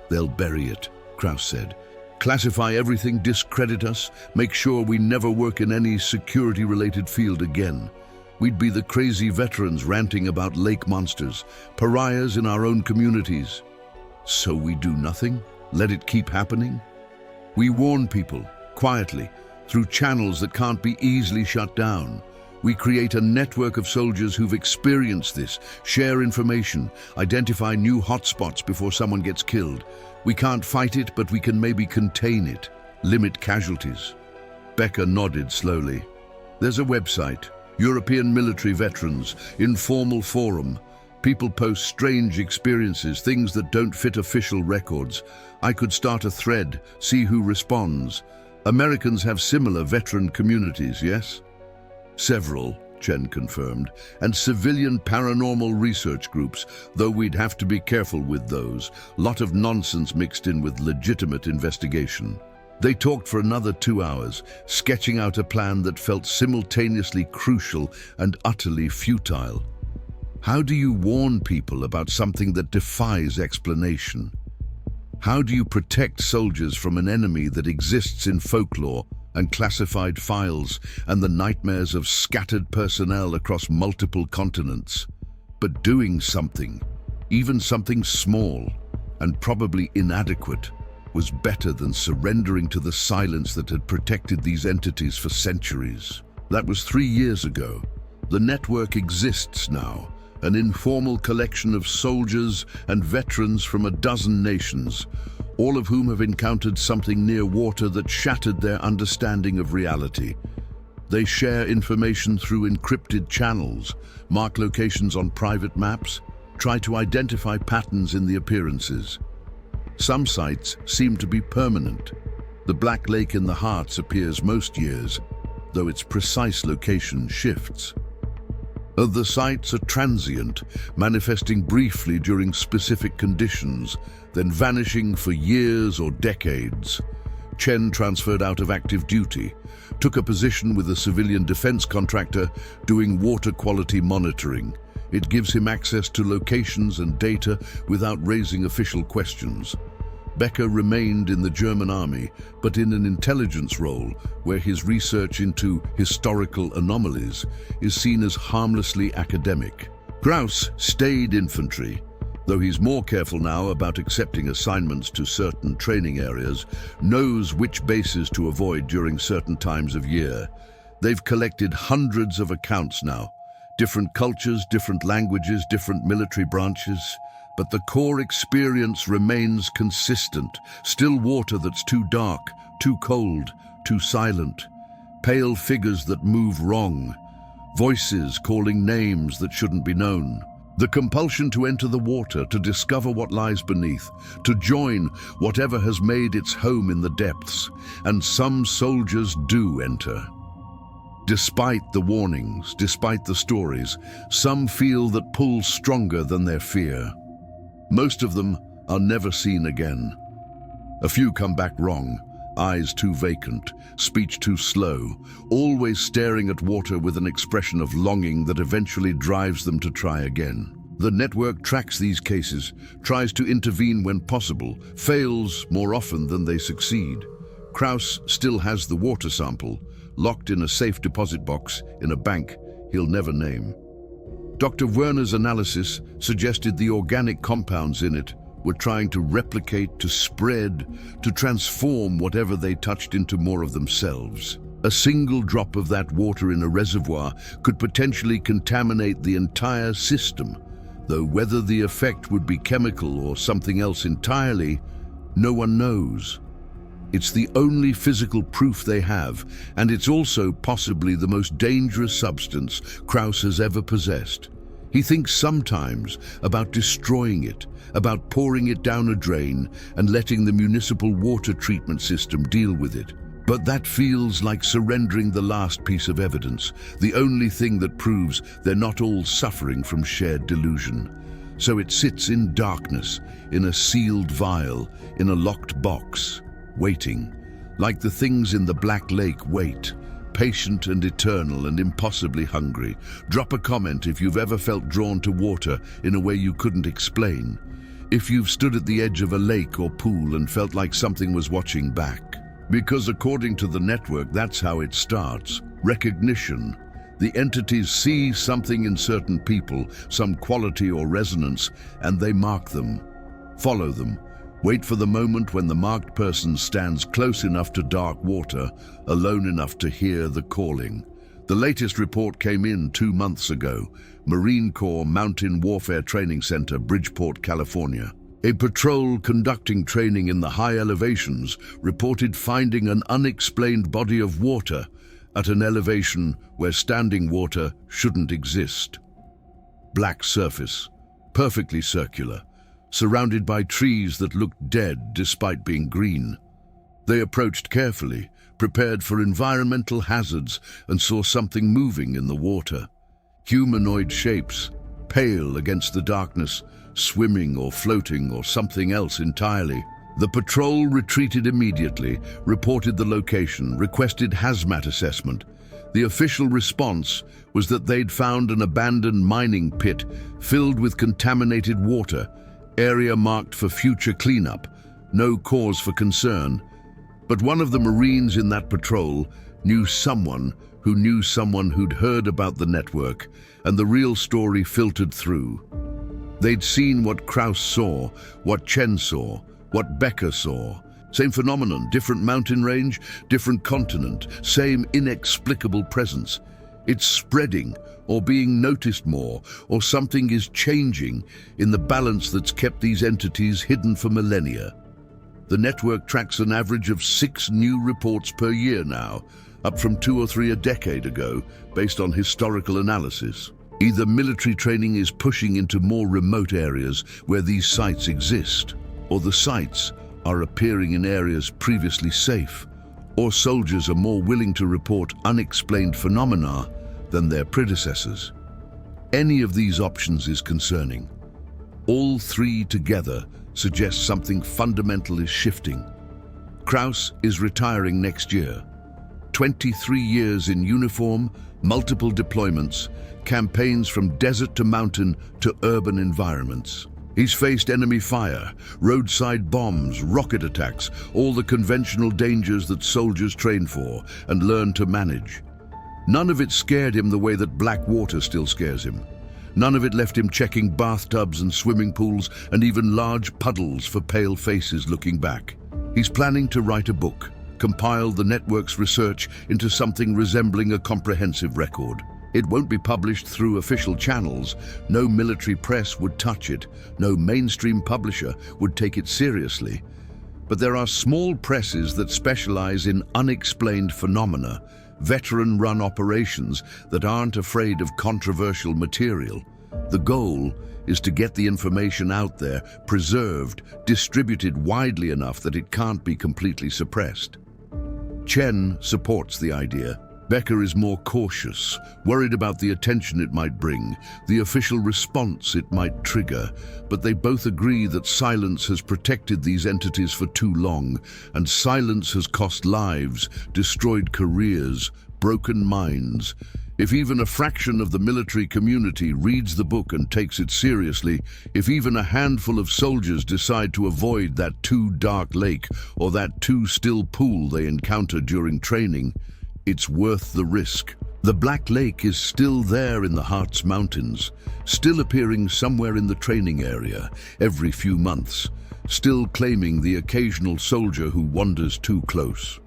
"They'll bury it," Krauss said. "Classify everything, discredit us, make sure we never work in any security-related field again. We'd be the crazy veterans ranting about lake monsters, pariahs in our own communities. So we do nothing? Let it keep happening? We warn people, quietly, through channels that can't be easily shut down. We create a network of soldiers who've experienced this, share information, identify new hotspots before someone gets killed. We can't fight it, but we can maybe contain it, limit casualties." Becker nodded slowly. "There's a website, European Military Veterans, informal forum. People post strange experiences, things that don't fit official records. I could start a thread, see who responds. Americans have similar veteran communities, yes?" "Several," Chen confirmed, "and civilian paranormal research groups, though we'd have to be careful with those. Lot of nonsense mixed in with legitimate investigation." They talked for another 2 hours, sketching out a plan that felt simultaneously crucial and utterly futile. How do you warn people about something that defies explanation? How do you protect soldiers from an enemy that exists in folklore and classified files and the nightmares of scattered personnel across multiple continents? But doing something, even something small and probably inadequate, was better than surrendering to the silence that had protected these entities for centuries. That was 3 years ago. The network exists now, an informal collection of soldiers and veterans from a dozen nations, all of whom have encountered something near water that shattered their understanding of reality. They share information through encrypted channels, mark locations on private maps, try to identify patterns in the appearances. Some sites seem to be permanent. The Black Lake in the Harz appears most years, though its precise location shifts. Other sites are transient, manifesting briefly during specific conditions, then vanishing for years or decades. Chen transferred out of active duty, took a position with a civilian defense contractor doing water quality monitoring. It gives him access to locations and data without raising official questions. Becker remained in the German army, but in an intelligence role where his research into historical anomalies is seen as harmlessly academic. Krauss stayed infantry, though he's more careful now about accepting assignments to certain training areas, knows which bases to avoid during certain times of year. They've collected hundreds of accounts now. Different cultures, different languages, different military branches. But the core experience remains consistent. Still water that's too dark, too cold, too silent. Pale figures that move wrong. Voices calling names that shouldn't be known. The compulsion to enter the water, to discover what lies beneath, to join whatever has made its home in the depths. And some soldiers do enter. Despite the warnings, despite the stories, some feel that pull stronger than their fear. Most of them are never seen again. A few come back wrong, eyes too vacant, speech too slow, always staring at water with an expression of longing that eventually drives them to try again. The network tracks these cases, tries to intervene when possible, fails more often than they succeed. Krauss still has the water sample, locked in a safe deposit box in a bank he'll never name. Dr. Werner's analysis suggested the organic compounds in it were trying to replicate, to spread, to transform whatever they touched into more of themselves. A single drop of that water in a reservoir could potentially contaminate the entire system. though whether the effect would be chemical or something else entirely, no one knows. It's the only physical proof they have, and it's also possibly the most dangerous substance Krauss has ever possessed. He thinks sometimes about destroying it, about pouring it down a drain and letting the municipal water treatment system deal with it. But that feels like surrendering the last piece of evidence, the only thing that proves they're not all suffering from shared delusion. So it sits in darkness, in a sealed vial, in a locked box, waiting, like the things in the Black Lake wait, patient and eternal and impossibly hungry. Drop a comment if you've ever felt drawn to water in a way you couldn't explain. If you've stood at the edge of a lake or pool and felt like something was watching back. Because according to the network, that's how it starts. Recognition. The entities see something in certain people, some quality or resonance, and they mark them. Follow them. Wait for the moment when the marked person stands close enough to dark water, alone enough to hear the calling. The latest report came in 2 months ago. Marine Corps Mountain Warfare Training Center, Bridgeport, California. A patrol conducting training in the high elevations reported finding an unexplained body of water at an elevation where standing water shouldn't exist. Black surface, perfectly circular, surrounded by trees that looked dead despite being green. They approached carefully, prepared for environmental hazards, and saw something moving in the water. Humanoid shapes, pale against the darkness, swimming or floating or something else entirely. The patrol retreated immediately, reported the location, requested hazmat assessment. The official response was that they'd found an abandoned mining pit filled with contaminated water, area marked for future cleanup, no cause for concern. But one of the Marines in that patrol knew someone who'd heard about the network, and the real story filtered through. They'd seen what Krauss saw, what Chen saw, what Becker saw. Same phenomenon, different mountain range, different continent, same inexplicable presence. It's spreading, or being noticed more, or something is changing in the balance that's kept these entities hidden for millennia. The network tracks an average of 6 new reports per year now, up from 2 or 3 a decade ago, based on historical analysis. Either military training is pushing into more remote areas where these sites exist, or the sites are appearing in areas previously safe, or soldiers are more willing to report unexplained phenomena than their predecessors. Any of these options is concerning. All 3 together suggest something fundamental is shifting. Krauss is retiring next year. 23 years in uniform, multiple deployments, campaigns from desert to mountain to urban environments. He's faced enemy fire, roadside bombs, rocket attacks, all the conventional dangers that soldiers train for and learn to manage. None of it scared him the way that black water still scares him. None of it left him checking bathtubs and swimming pools and even large puddles for pale faces looking back. He's planning to write a book, compile the network's research into something resembling a comprehensive record. It won't be published through official channels. No military press would touch it. No mainstream publisher would take it seriously. But there are small presses that specialize in unexplained phenomena, veteran-run operations that aren't afraid of controversial material. The goal is to get the information out there, preserved, distributed widely enough that it can't be completely suppressed. Chen supports the idea. Becker is more cautious, worried about the attention it might bring, the official response it might trigger, but they both agree that silence has protected these entities for too long, and silence has cost lives, destroyed careers, broken minds. If even a fraction of the military community reads the book and takes it seriously, if even a handful of soldiers decide to avoid that too dark lake or that too still pool they encounter during training, it's worth the risk. The Black Lake is still there in the Harz Mountains, still appearing somewhere in the training area every few months, still claiming the occasional soldier who wanders too close.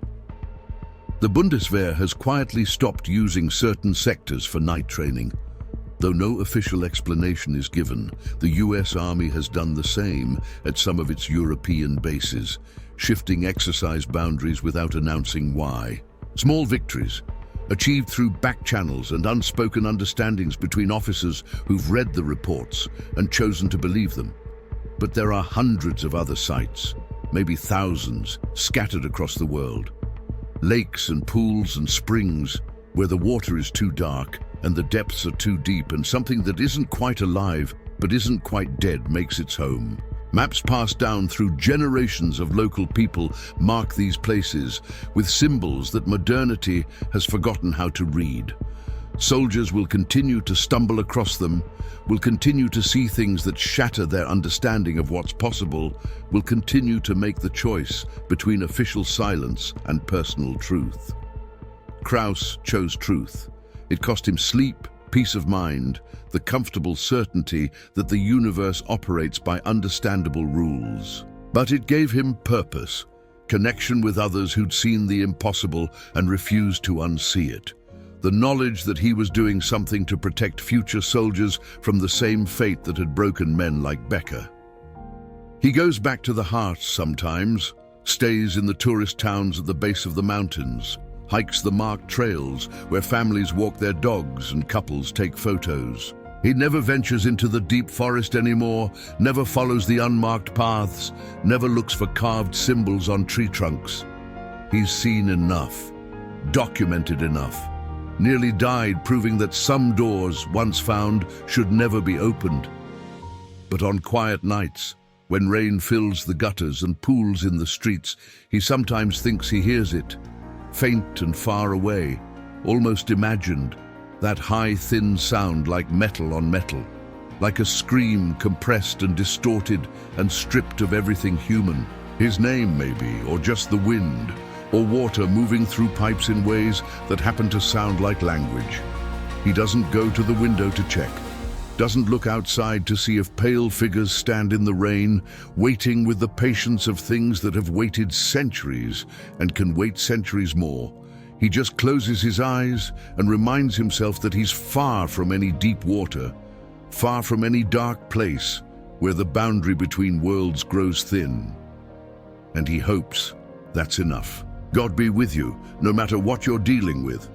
The Bundeswehr has quietly stopped using certain sectors for night training. Though no official explanation is given, the US Army has done the same at some of its European bases, shifting exercise boundaries without announcing why. Small victories, achieved through back channels and unspoken understandings between officers who've read the reports and chosen to believe them. But there are hundreds of other sites, maybe thousands, scattered across the world. Lakes and pools and springs where the water is too dark and the depths are too deep, and something that isn't quite alive but isn't quite dead makes its home. Maps passed down through generations of local people mark these places with symbols that modernity has forgotten how to read. Soldiers will continue to stumble across them, will continue to see things that shatter their understanding of what's possible, will continue to make the choice between official silence and personal truth. Krauss chose truth. It cost him sleep, peace of mind, the comfortable certainty that the universe operates by understandable rules. But it gave him purpose, connection with others who'd seen the impossible and refused to unsee it. The knowledge that he was doing something to protect future soldiers from the same fate that had broken men like Becker. He goes back to the Harz sometimes, stays in the tourist towns at the base of the mountains, hikes the marked trails where families walk their dogs and couples take photos. He never ventures into the deep forest anymore, never follows the unmarked paths, never looks for carved symbols on tree trunks. He's seen enough, documented enough, nearly died proving that some doors, once found, should never be opened. But on quiet nights, when rain fills the gutters and pools in the streets, he sometimes thinks he hears it, faint and far away, almost imagined, that high, thin sound like metal on metal, like a scream compressed and distorted and stripped of everything human. His name, maybe, or just the wind, or water moving through pipes in ways that happen to sound like language. He doesn't go to the window to check, doesn't look outside to see if pale figures stand in the rain, waiting with the patience of things that have waited centuries and can wait centuries more. He just closes his eyes and reminds himself that he's far from any deep water, far from any dark place where the boundary between worlds grows thin. And he hopes that's enough. God be with you, no matter what you're dealing with.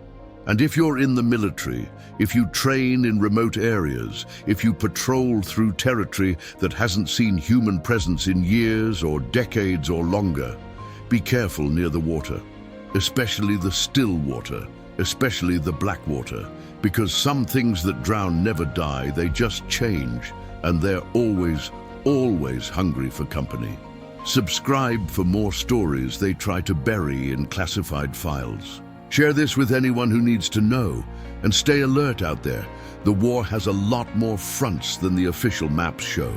And if you're in the military, if you train in remote areas, if you patrol through territory that hasn't seen human presence in years or decades or longer, be careful near the water, especially the still water, especially the black water, because some things that drown never die, they just change, and they're always, always hungry for company. Subscribe for more stories they try to bury in classified files. Share this with anyone who needs to know, and stay alert out there. The war has a lot more fronts than the official maps show.